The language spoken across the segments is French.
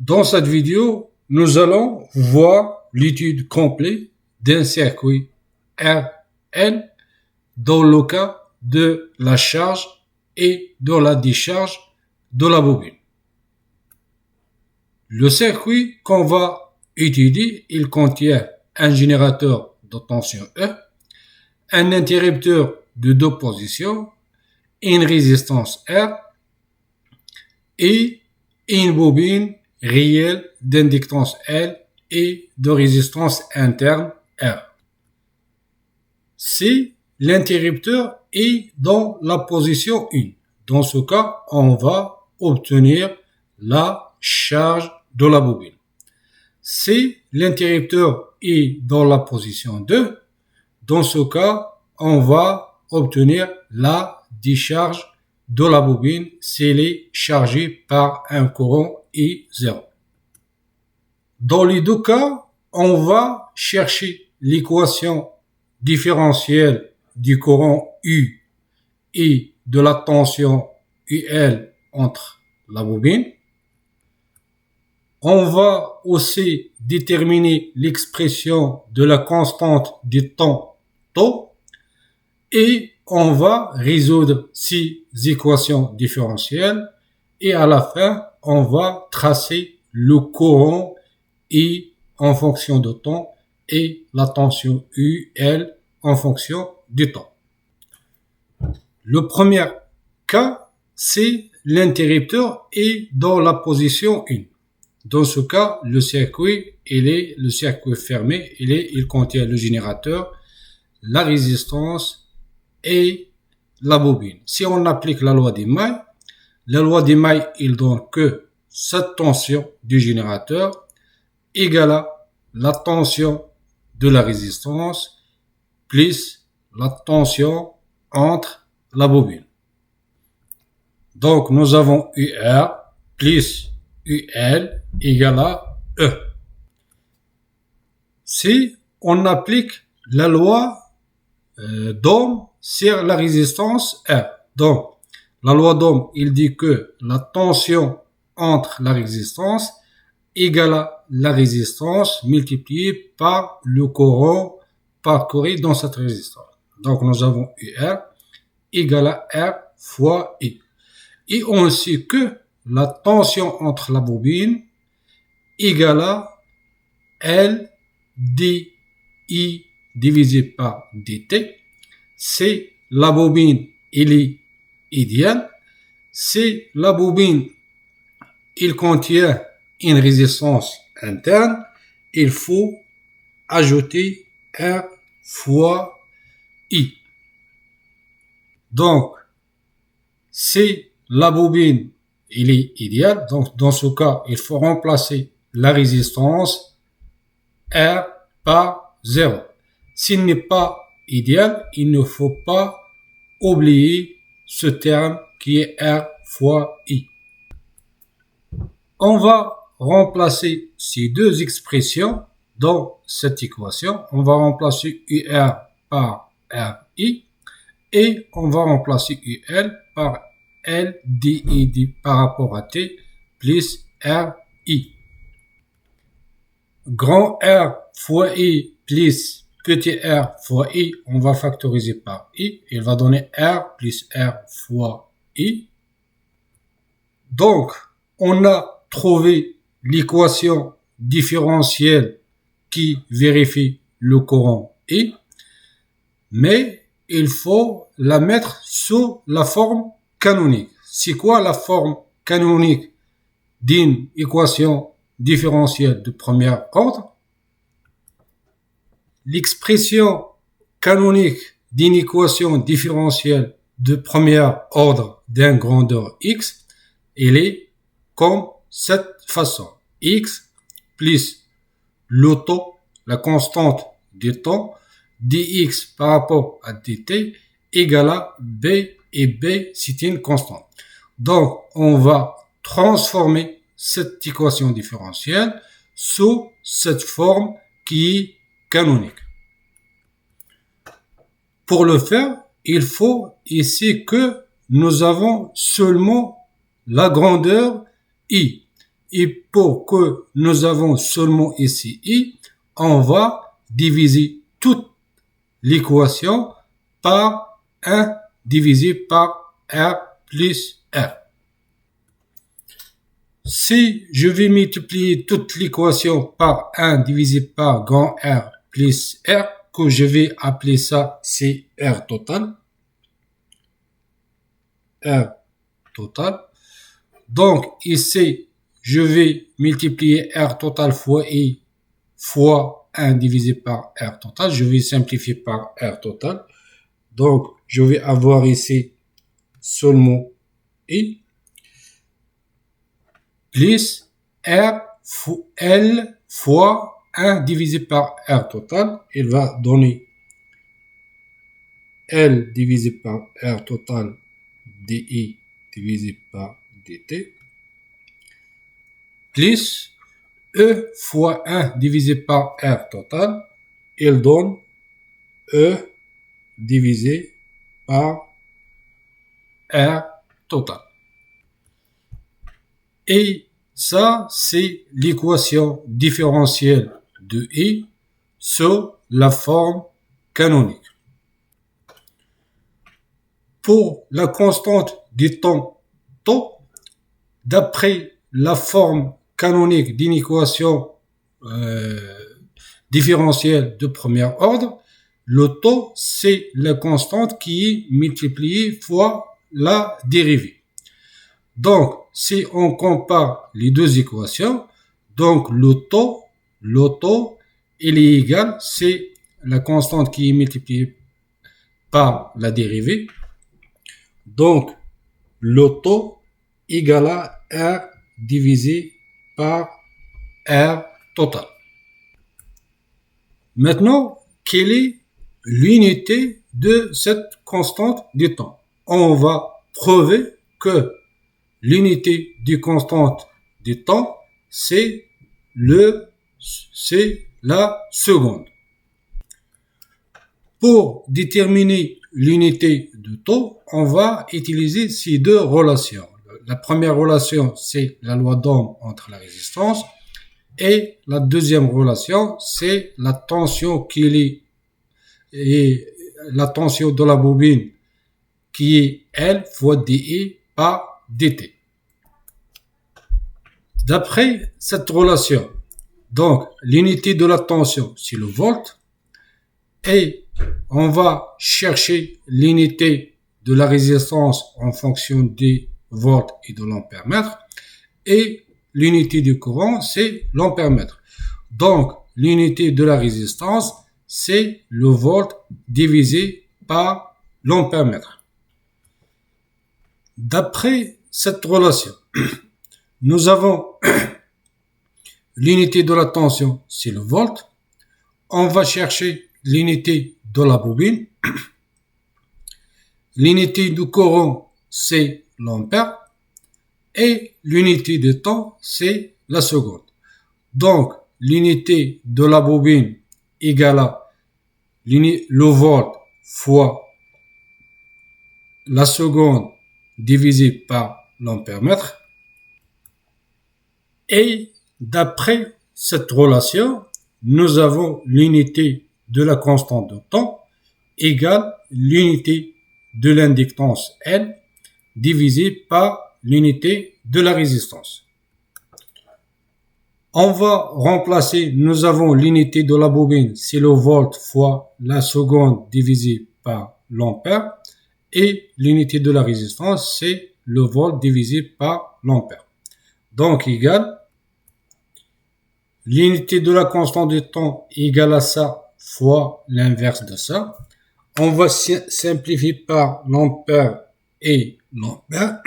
Dans cette vidéo, nous allons voir l'étude complète d'un circuit RL dans le cas de la charge et de la décharge de la bobine. Le circuit qu'on va étudier, il contient un générateur de tension E, un interrupteur de deux positions, une résistance R et une bobine réelle d'inductance L et de résistance interne R. Si l'interrupteur est dans la position 1, dans ce cas, on va obtenir la charge de la bobine. Si l'interrupteur est dans la position 2, dans ce cas, on va obtenir la décharge de la bobine si elle est chargée par un courant I0. Dans les deux cas, on va chercher l'équation différentielle du courant U et de la tension UL entre la bobine. On va aussi déterminer l'expression de la constante du temps tau et on va résoudre ces équations différentielles et à la fin, on va tracer le courant I en fonction du temps et la tension UL en fonction du temps. Le premier cas, c'est l'interrupteur est dans la position 1. Dans ce cas, le circuit, le circuit fermé, il contient le générateur, la résistance et la bobine. Si on applique la loi d'Emaille, il donne que cette tension du générateur égale à la tension de la résistance plus la tension entre la bobine. Donc, nous avons UR plus UL égale à E. Si on applique la loi d'Ohm sur la résistance R, donc la loi d'Ohm, il dit que la tension entre la résistance égale à la résistance multipliée par le courant parcouru dans cette résistance. Donc nous avons UR égale à R fois I. Et on sait que la tension entre la bobine égale à L di divisé par dt. C'est la bobine, elle est idéale. C'est la bobine, il contient une résistance interne. Il faut ajouter R fois I. Donc, c'est la bobine, elle est idéale. Donc, dans ce cas, il faut remplacer la résistance R par 0. S'il n'est pas idéal, il ne faut pas oublier ce terme qui est R fois I. On va remplacer ces deux expressions dans cette équation. On va remplacer UR par RI et on va remplacer UL par L di par rapport à T plus RI. Grand R fois I plus petit r fois I, on va factoriser par I. Il va donner R plus R fois I. Donc, on a trouvé l'équation différentielle qui vérifie le courant I, mais il faut la mettre sous la forme canonique. C'est quoi la forme canonique d'une équation différentielle de premier ordre? L'expression canonique d'une équation différentielle de premier ordre d'un grandeur x, elle est comme cette façon. X plus le temps, la constante du temps, dx par rapport à dt égale à b, et b c'est une constante. Donc on va transformer cette équation différentielle sous cette forme qui est canonique. Pour le faire, il faut ici que nous avons seulement la grandeur I. Et pour que nous avons seulement ici I, on va diviser toute l'équation par 1 divisé par R plus R. Si je vais multiplier toute l'équation par 1 divisé par grand R plus R, que je vais appeler ça c'est R total. R total. Donc ici, je vais multiplier R total fois I fois 1 divisé par R total. Je vais simplifier par R total. Donc, je vais avoir ici seulement I plus R L fois 1 divisé par R total. Il va donner L divisé par R total dI divisé par dt plus E fois 1 divisé par R total, il donne E divisé par R total. Et ça, c'est l'équation différentielle de I sur la forme canonique. Pour la constante du temps τ, d'après la forme canonique d'une équation différentielle de premier ordre, le τ, c'est la constante qui est multipliée fois la dérivée. Donc, si on compare les deux équations, donc le τ, il est égal, c'est la constante qui est multipliée par la dérivée. Donc, le τ égale à R divisé par R total. Maintenant, quelle est l'unité de cette constante du temps? On va prouver que l'unité du constante du temps, c'est la seconde. Pour déterminer l'unité de temps, on va utiliser ces deux relations. La première relation, c'est la loi d'Ohm entre la résistance. Et la deuxième relation, c'est la tension la tension de la bobine qui est L fois dI par dt. D'après cette relation, donc l'unité de la tension, c'est le volt, et on va chercher l'unité de la résistance en fonction des volts et de l'ampère-mètre, et l'unité du courant, c'est l'ampère-mètre. Donc, l'unité de la résistance, c'est le volt divisé par l'ampère-mètre. D'après cette relation, nous avons l'unité de la tension, c'est le volt. On va chercher l'unité de la bobine. L'unité du courant, c'est l'ampère. Et l'unité de temps, c'est la seconde. Donc, l'unité de la bobine égale à le volt fois la seconde divisé par l'ampère-mètre. Et d'après cette relation, nous avons l'unité de la constante de temps égale l'unité de l'inductance L divisé par l'unité de la résistance. On va remplacer, nous avons l'unité de la bobine, c'est le volt fois la seconde divisé par l'ampère, et l'unité de la résistance, c'est le volt divisé par l'ampère. Donc, égale l'unité de la constante de temps égale à ça fois l'inverse de ça. On va simplifier par l'ampère et l'ampère.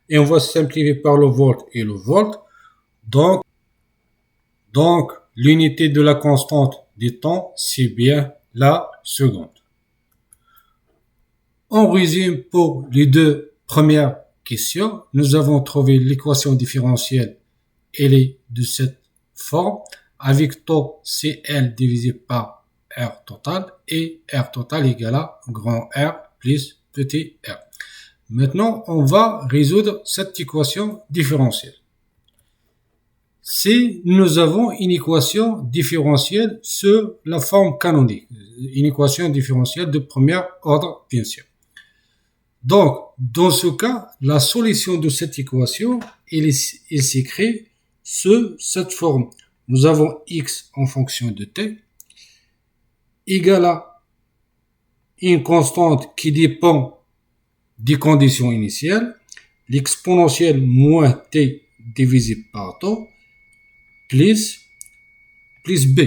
Et on va simplifier par le volt et le volt. Donc l'unité de la constante du temps, c'est bien la seconde. En résumé, pour les deux premières questions, nous avons trouvé l'équation différentielle. Elle est de cette forme, avec τ, c'est L divisé par R total, et R total égale à grand R plus petit r. Maintenant, on va résoudre cette équation différentielle. c'est nous avons une équation différentielle sur la forme canonique, une équation différentielle de premier ordre, bien sûr. Donc, dans ce cas, la solution de cette équation, elle s'écrit sous cette forme. Nous avons x en fonction de t égale à une constante qui dépend des conditions initiales, l'exponentielle moins t divisé par tau, plus b.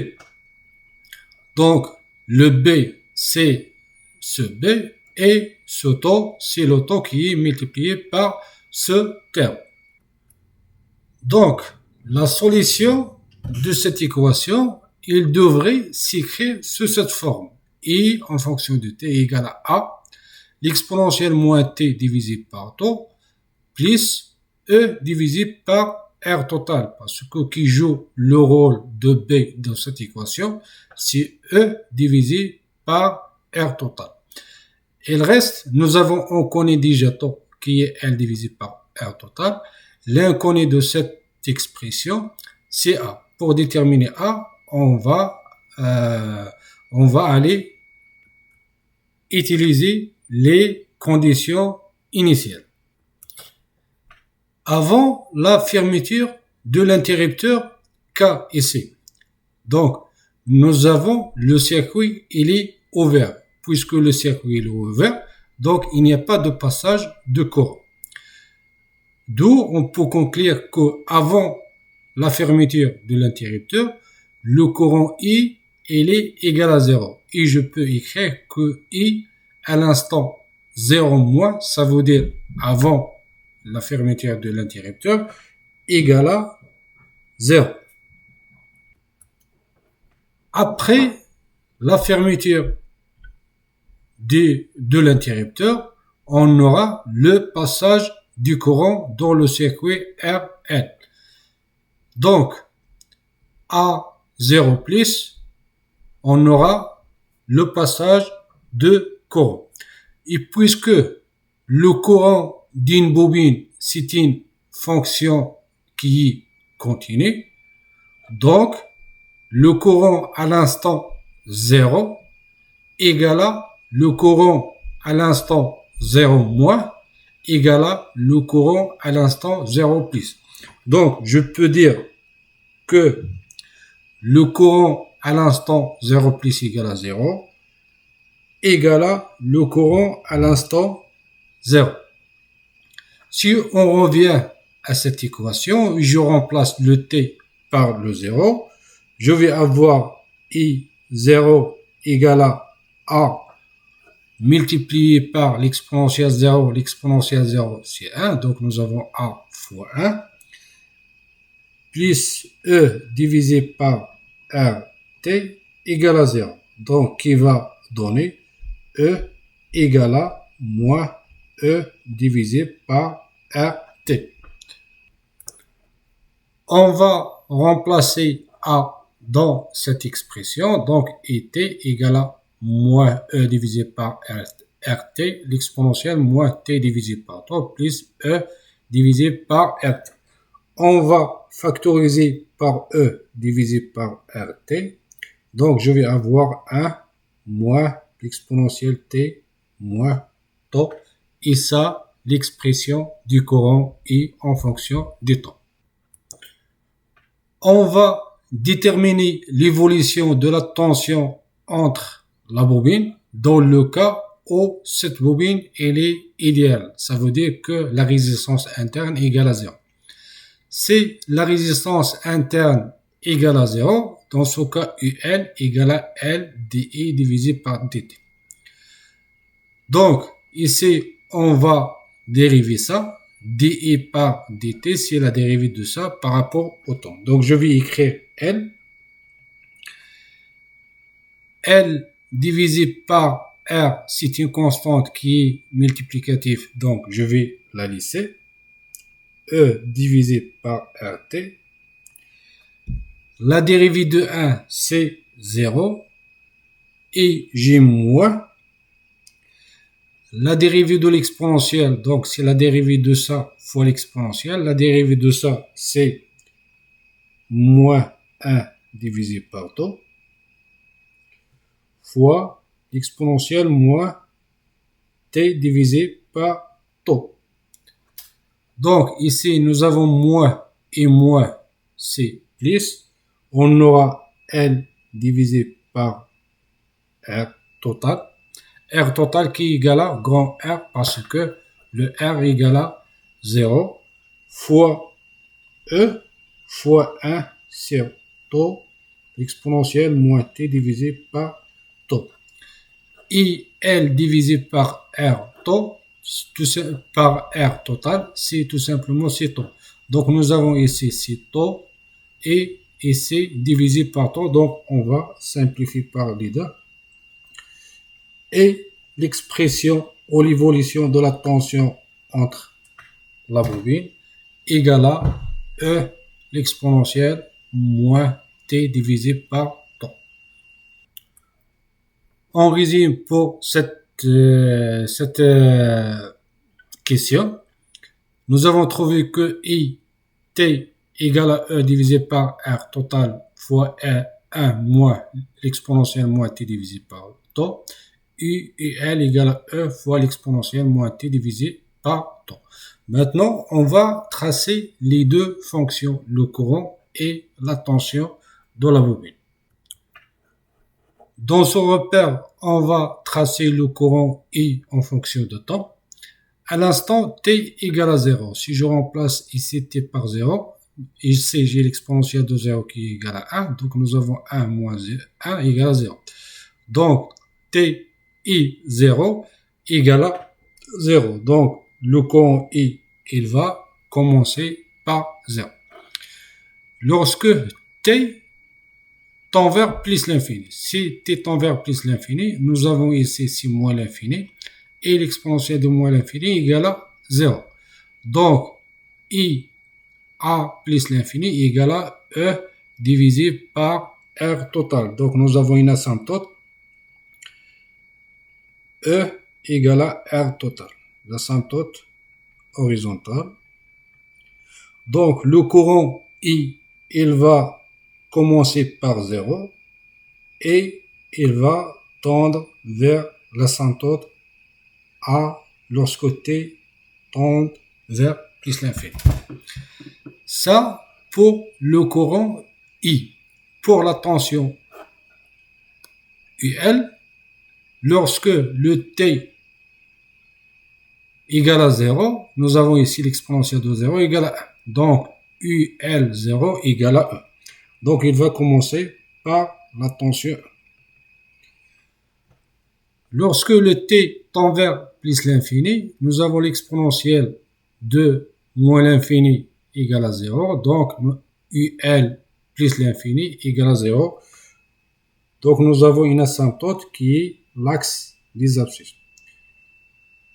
Donc, le b, c'est ce b, et ce taux, c'est le taux qui est multiplié par ce terme. Donc, la solution de cette équation, il devrait s'écrire sous cette forme. I en fonction de t égale à a, l'exponentielle moins t divisé par tau, plus e divisé par R total. Parce que qui joue le rôle de B dans cette équation, c'est E divisé par R total. Et le reste, on connaît déjà tau qui est L divisé par R total. L'inconnu de cette expression, c'est A. Pour déterminer A, on va aller utiliser les conditions initiales. Avant la fermeture de l'interrupteur K et C. Donc, nous avons le circuit, il est ouvert. Puisque le circuit est ouvert, donc il n'y a pas de passage de courant. D'où on peut conclure qu'avant la fermeture de l'interrupteur, le courant I, il est égal à 0. Et je peux écrire que I à l'instant 0 moins, ça veut dire avant la fermeture de l'interrupteur, égale à 0. Après la fermeture de l'interrupteur, on aura le passage du courant dans le circuit RL. Donc, à 0 plus, on aura le passage de courant. Et puisque le courant d'une bobine, c'est une fonction qui est continue, donc le courant à l'instant 0 égale à le courant à l'instant 0 moins égale à le courant à l'instant 0 plus. Donc, je peux dire que le courant à l'instant 0 plus égale à 0 égale à le courant à l'instant 0. Si on revient à cette équation, je remplace le t par le 0, je vais avoir I0 égale à A multiplié par l'exponentielle 0, l'exponentielle 0 c'est 1, donc nous avons A fois 1, plus E divisé par RT égale à 0. Donc qui va donner E égale à moins E divisé par RT. On va remplacer A dans cette expression, donc ET égale à moins E divisé par RT, l'exponentielle moins T divisé par 3 plus E divisé par RT. On va factoriser par E divisé par RT, donc je vais avoir 1 moins l'exponentielle T moins tau, et ça, l'expression du courant I en fonction du temps. On va déterminer l'évolution de la tension entre la bobine dans le cas où cette bobine elle est idéale. Ça veut dire que la résistance interne est égale à 0. Si la résistance interne égale à 0, dans ce cas UN égale à L dI divisé par dt. Donc, ici, on va dériver ça. dI par dt, c'est la dérivée de ça par rapport au temps. Donc, je vais écrire L. L divisé par R, c'est une constante qui est multiplicative, donc je vais la laisser. E divisé par RT. La dérivée de 1, c'est 0. Et j'ai moins. La dérivée de l'exponentielle, donc c'est la dérivée de ça fois l'exponentielle. La dérivée de ça, c'est moins 1 divisé par tau fois l'exponentielle moins t divisé par tau. Donc ici nous avons moins et moins, c'est plus. On aura L divisé par R total. R total qui est égal à grand R parce que le R est égal à 0 fois E fois 1 sur tau exponentielle moins T divisé par tau. Et L divisé par R tau par R total, c'est tout simplement c'est tau. Donc nous avons ici c'est tau et ici divisé par tau. Donc on va simplifier par les deux. Et l'expression ou l'évolution de la tension entre la bobine égale à E l'exponentielle moins T divisé par tau. En résumé pour cette question, nous avons trouvé que I T égale à E divisé par R total fois E1 moins l'exponentielle moins T divisé par tau. U et L égale à E fois l'exponentielle moins T divisé par tau. Maintenant, on va tracer les deux fonctions, le courant et la tension de la bobine. Dans ce repère, on va tracer le courant I en fonction de temps. À l'instant T égale à 0. Si je remplace ici T par 0, ici j'ai l'exponentielle de 0 qui est égale à 1. Donc nous avons 1 moins 1 égale à 0. Donc T I 0 égale à 0. Donc le courant I, il va commencer par 0. Lorsque T tend vers plus l'infini, si T tend vers plus l'infini, nous avons ici c'est moins l'infini et l'exponentielle de moins l'infini égale à 0. Donc I A plus l'infini égale à E divisé par R total. Donc nous avons une asymptote E égale à R total, l'asymptote horizontale. Donc le courant I, il va commencer par 0 et il va tendre vers l'asymptote A lorsque T tend vers plus l'infini. Ça pour le courant I. Pour la tension UL, lorsque le T égale à 0, nous avons ici l'exponentielle de 0 égale à 1. Donc, UL0 égale à 1. Donc, il va commencer par la tension. Lorsque le T tend vers plus l'infini, nous avons l'exponentielle de moins l'infini égale à 0. Donc, UL plus l'infini égale à 0. Donc, nous avons une asymptote qui est l'axe des abscisses.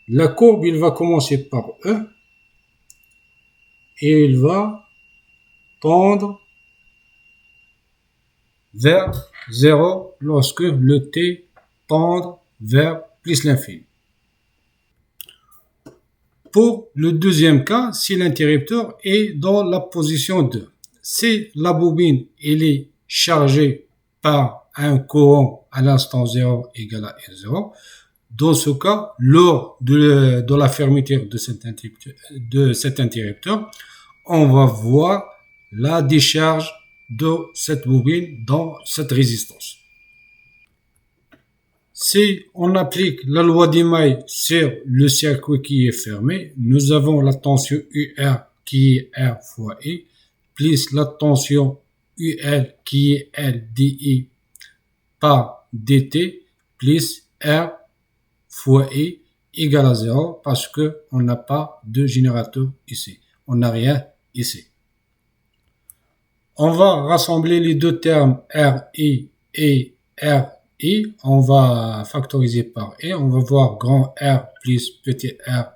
La courbe, il va commencer par E et il va tendre vers 0 lorsque le T tend vers plus l'infini. Pour le deuxième cas, si l'interrupteur est dans la position 2, si la bobine elle est chargée par un courant à l'instant 0 égal à R0, dans ce cas, lors de la fermeture de cet interrupteur, on va voir la décharge de cette bobine dans cette résistance. Si on applique la loi d'Emaille sur le circuit qui est fermé, nous avons la tension UR qui est R fois I, plus la tension UL qui est L dI par dt, plus R fois I égale à 0 parce que on n'a pas de générateur ici. On n'a rien ici. On va rassembler les deux termes RI et RI. On va factoriser par I. On va voir grand R plus petit r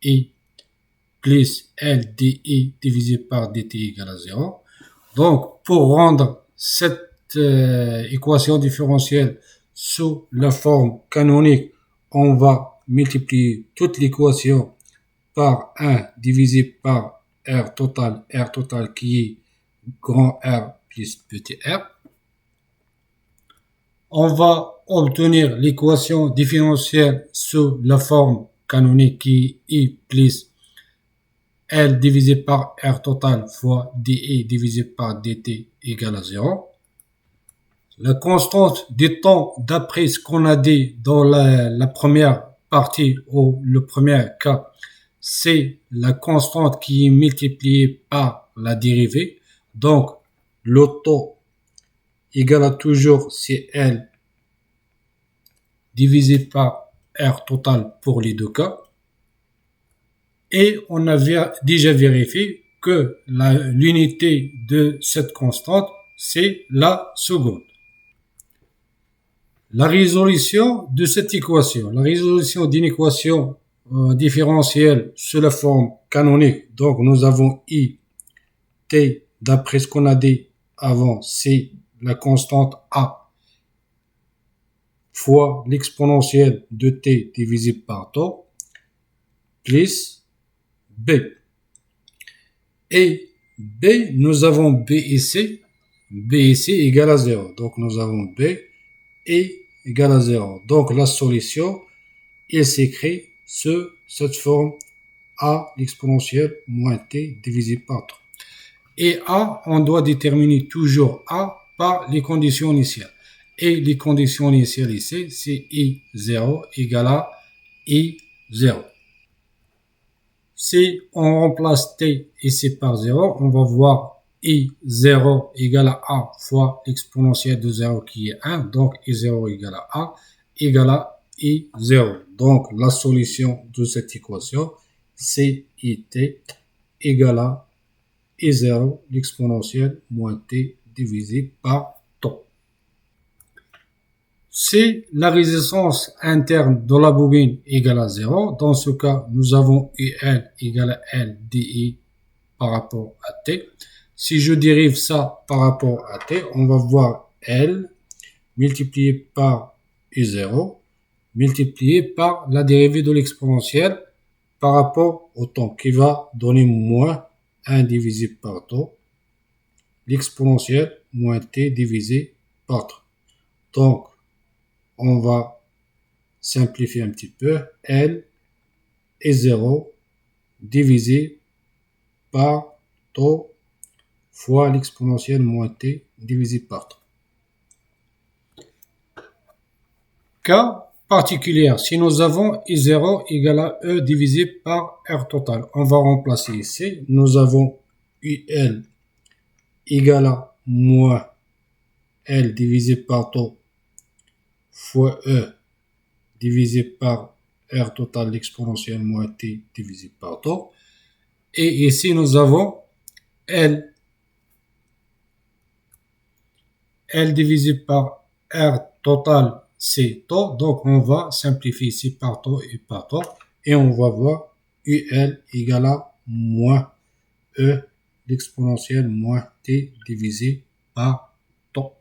I plus LDI divisé par dt égale à 0. Donc, pour rendre cette équation différentielle sous la forme canonique, on va multiplier toute l'équation par 1 divisé par R total qui est grand R plus petit r. On va obtenir l'équation différentielle sous la forme canonique qui est I plus L divisé par R total fois dI divisé par dt égale à 0. La constante du temps, d'après ce qu'on a dit dans la première partie ou le premier cas, c'est la constante qui est multipliée par la dérivée. Donc, le temps égale à toujours CL divisé par R total pour les deux cas. Et on avait déjà vérifié que l'unité de cette constante, c'est la seconde. La résolution de cette équation, la résolution d'une équation différentielle sous la forme canonique. Donc, nous avons I, T, d'après ce qu'on a dit avant, c'est la constante A fois l'exponentielle de T divisé par temps, plus B. Et B, nous avons B et C. B et C égale à 0. Donc, nous avons B et égale à 0. Donc, la solution, il s'écrit sous cette forme A l'exponentielle moins T divisé par 3. Et A, on doit déterminer toujours A par les conditions initiales. Et les conditions initiales ici, c'est I0 égale à I0. Si on remplace T ici par 0, on va voir I0 égale à A fois l'exponentielle de 0 qui est 1. Donc, I0 égale à A égale à I0. Donc, la solution de cette équation, c'est IT égale à I0, l'exponentielle moins T divisé par temps. Si la résistance interne de la bobine égale à 0, dans ce cas, nous avons UL égale à L dI par rapport à T. Si je dérive ça par rapport à T, on va voir L multiplié par U0 multiplié par la dérivée de l'exponentielle par rapport au temps qui va donner moins 1 divisé par temps, l'exponentielle moins T divisé par 3. Donc, on va simplifier un petit peu. L est 0 divisé par taux fois l'exponentielle moins T divisé par 3. Cas particulier, si nous avons I0 égale à E divisé par R total, on va remplacer ici. Nous avons UL égale à moins L divisé par taux fois E divisé par R total l'exponentielle moins T divisé par taux. Et ici, nous avons L divisé par R total, c'est taux. Donc, on va simplifier ici par taux et par taux. Et on va voir UL égale à moins E l'exponentielle moins T divisé par taux.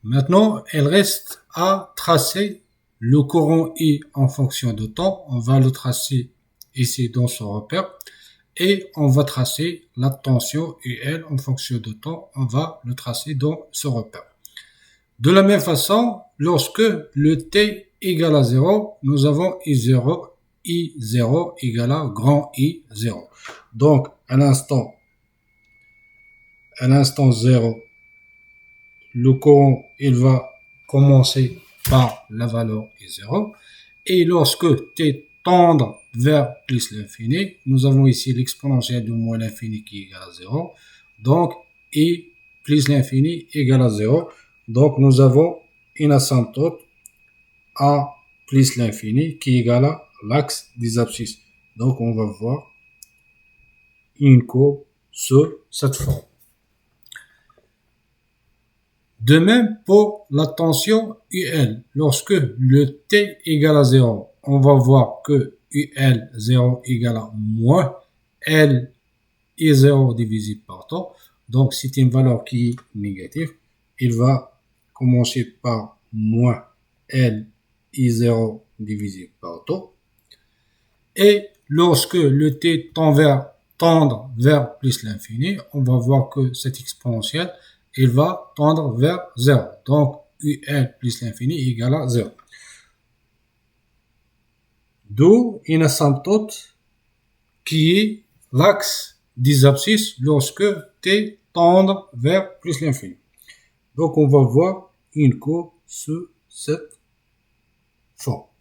Maintenant, il reste à tracer le courant I en fonction de temps. On va le tracer ici dans ce repère. Et on va tracer la tension UL en fonction de temps. On va le tracer dans ce repère. De la même façon, lorsque le T égale à 0, nous avons I0 égale à grand I0. Donc, à l'instant 0, le courant, il va commencer par la valeur I0. Et lorsque T tendre vers plus l'infini, nous avons ici l'exponentielle de moins l'infini qui est égale à 0. Donc, I plus l'infini égale à 0. Donc, nous avons une asymptote A plus l'infini qui est égale à l'axe des abscisses. Donc, on va voir une courbe sur cette forme. De même pour la tension UL. Lorsque le T égale à 0, on va voir que UL 0 égale à moins L et 0 divisé par temps. Donc, c'est une valeur qui est négative. Il va commencer par moins L et 0 divisé par temps. Et lorsque le T tend vers tendre vers plus l'infini, on va voir que cette exponentielle, elle va tendre vers 0. Donc, UL plus l'infini égale à 0. D'où une asymptote qui est l'axe des abscisses lorsque t tend vers plus l'infini. Donc, on va voir une courbe sous cette forme.